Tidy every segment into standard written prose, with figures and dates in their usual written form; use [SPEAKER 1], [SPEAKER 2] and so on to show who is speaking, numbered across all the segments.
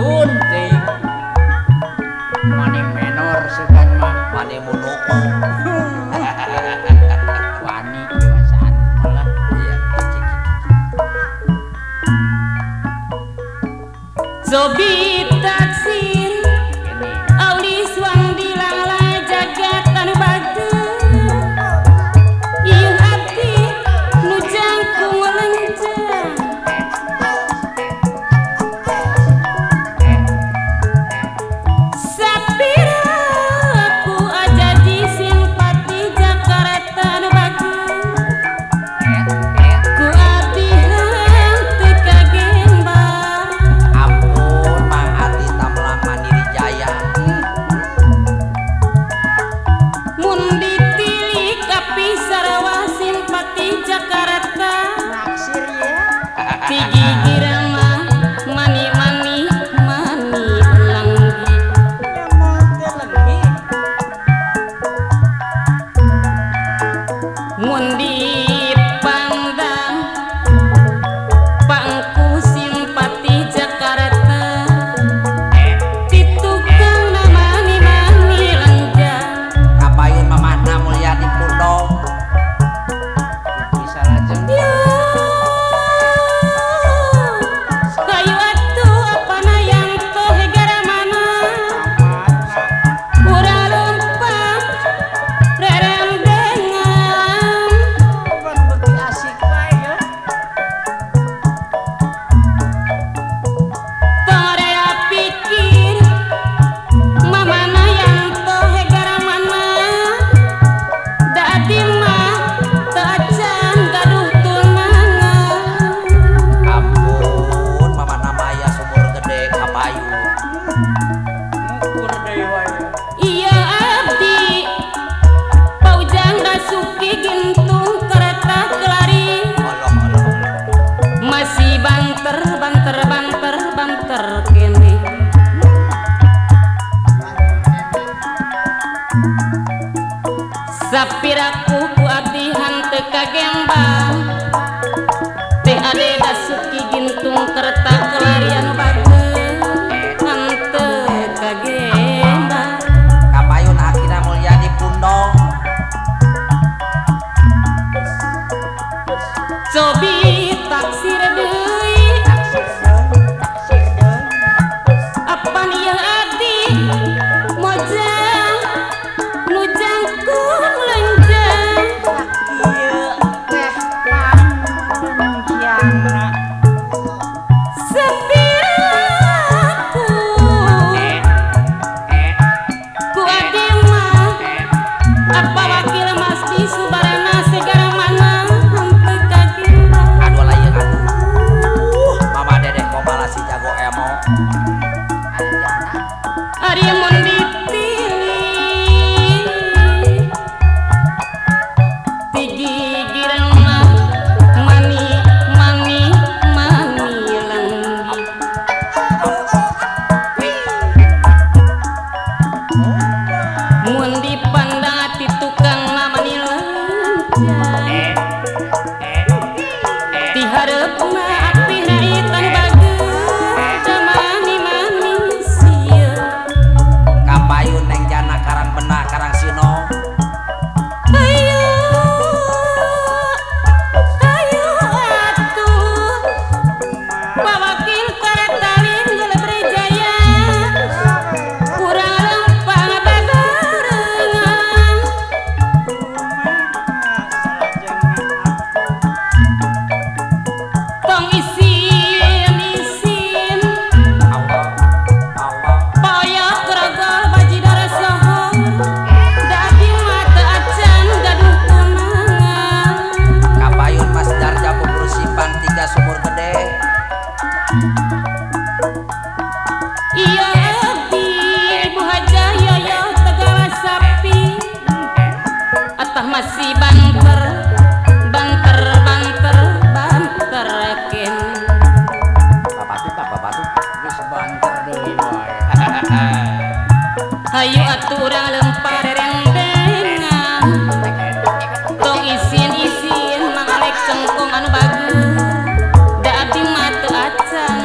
[SPEAKER 1] gunting mani menor sukan mah
[SPEAKER 2] mani munoko
[SPEAKER 1] wani dewasaan malah
[SPEAKER 2] iya
[SPEAKER 3] Sobi taksir aulis wang dilala jagat anu bageus ieu abdi nu jangkung lencang sapira aku ajaji simpati Jakarta anu bageus ku abdi henteu kagembang
[SPEAKER 2] ampun Mang Ati Tamlang Mandiri Jaya
[SPEAKER 3] mun ditilik kapi Sarawak simpati Jakarta
[SPEAKER 1] naksir ya
[SPEAKER 3] tigi girama mani mani mani langgi
[SPEAKER 1] ya mau lagi
[SPEAKER 3] mun dipandang pangku simpati Jakarta titukang mani mani lanjang
[SPEAKER 2] kapayun Mamahna Mulyadi Pundong
[SPEAKER 1] bisa lajeng
[SPEAKER 3] kayu atuh apana yang teh gara mana ura lempang rerendengan
[SPEAKER 1] bukan beki asik bae ya
[SPEAKER 3] tongarea pikir mamana yang teh gara mana dadi mah teu acan gaduh tunangan
[SPEAKER 2] ampun Mamahna Maya Sumur Gede kapayun
[SPEAKER 1] ngukur dewa ya
[SPEAKER 3] iya abdi paujang Rasuki gintung kereta kelari
[SPEAKER 2] Allah
[SPEAKER 3] masih banter banter banter banter kene sapiraku ku abdi henteu kagembang teh ade Rasuki gintung kereta kelari anu bageus henteu kagembang
[SPEAKER 2] kapayun Akina Mulyadi Pundong
[SPEAKER 3] cobi taksir deui
[SPEAKER 1] taksir deui
[SPEAKER 3] apa ieu abdi mojang nu jangkung lenjang
[SPEAKER 1] ieu teh panjenengan
[SPEAKER 3] sepiraku ku abdi mah apa wakil Mas di Subarana segara mana henteu kagembang
[SPEAKER 2] aduh layang aduh Mama Dedeh Komala si jago emo
[SPEAKER 3] ari mun ditilih tigi girangna mani mani mani langgi mun dipandang ati tukang mani lancar ti hareupna api raitan bageus mani mani sieun
[SPEAKER 2] kapayun Neng Jana Karang Benah Karang Sino
[SPEAKER 3] ayo ayo atuh pawakil Karatalin Geuleuh Brejaya kurang lempang babarengan tong isin isin
[SPEAKER 2] Allah Allah
[SPEAKER 3] poyok grogol bajidar sohor dadi mata acan gaduh tunangan
[SPEAKER 2] kapayun Mas Darja Bubur Simpang 3 Sumur Gede
[SPEAKER 3] iya abdi ibu hajah yoyo tegala sapi atah masih banter banter banter banter kene
[SPEAKER 2] Bapak tuh
[SPEAKER 1] geus banter deui wae
[SPEAKER 3] hayu atuh urang lempar rendengan tong isin isin mangalek cengkong anu bagus da abdi mah teu acan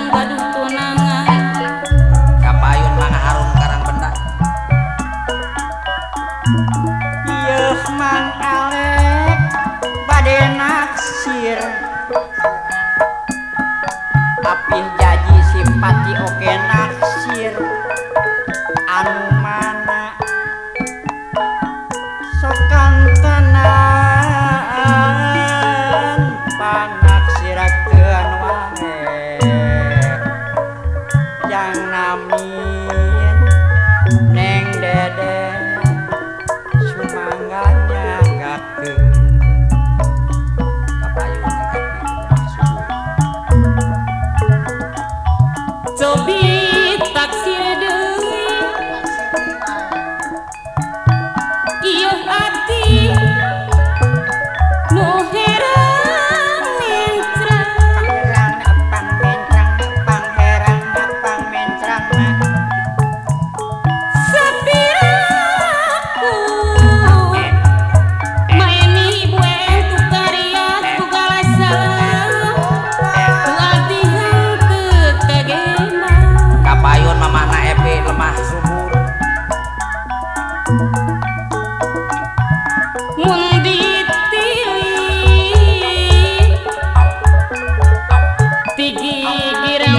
[SPEAKER 1] tapi jaji simpati oke naksir anu mana sokan tenan panaksirakeun wae yang namin neng dede sumangganya gakeun
[SPEAKER 2] kapayun nepi rumah subuh
[SPEAKER 3] cobi taksir deui ieu hati nu herang mencrang
[SPEAKER 1] pangerang pang mencrang pangherang pang mencrang
[SPEAKER 3] sapiraku maeni buen tu karias tu galasam tu ati henteu kagema
[SPEAKER 2] kapayun mamahna Epi lemah subur
[SPEAKER 3] mun ditilih tigi gira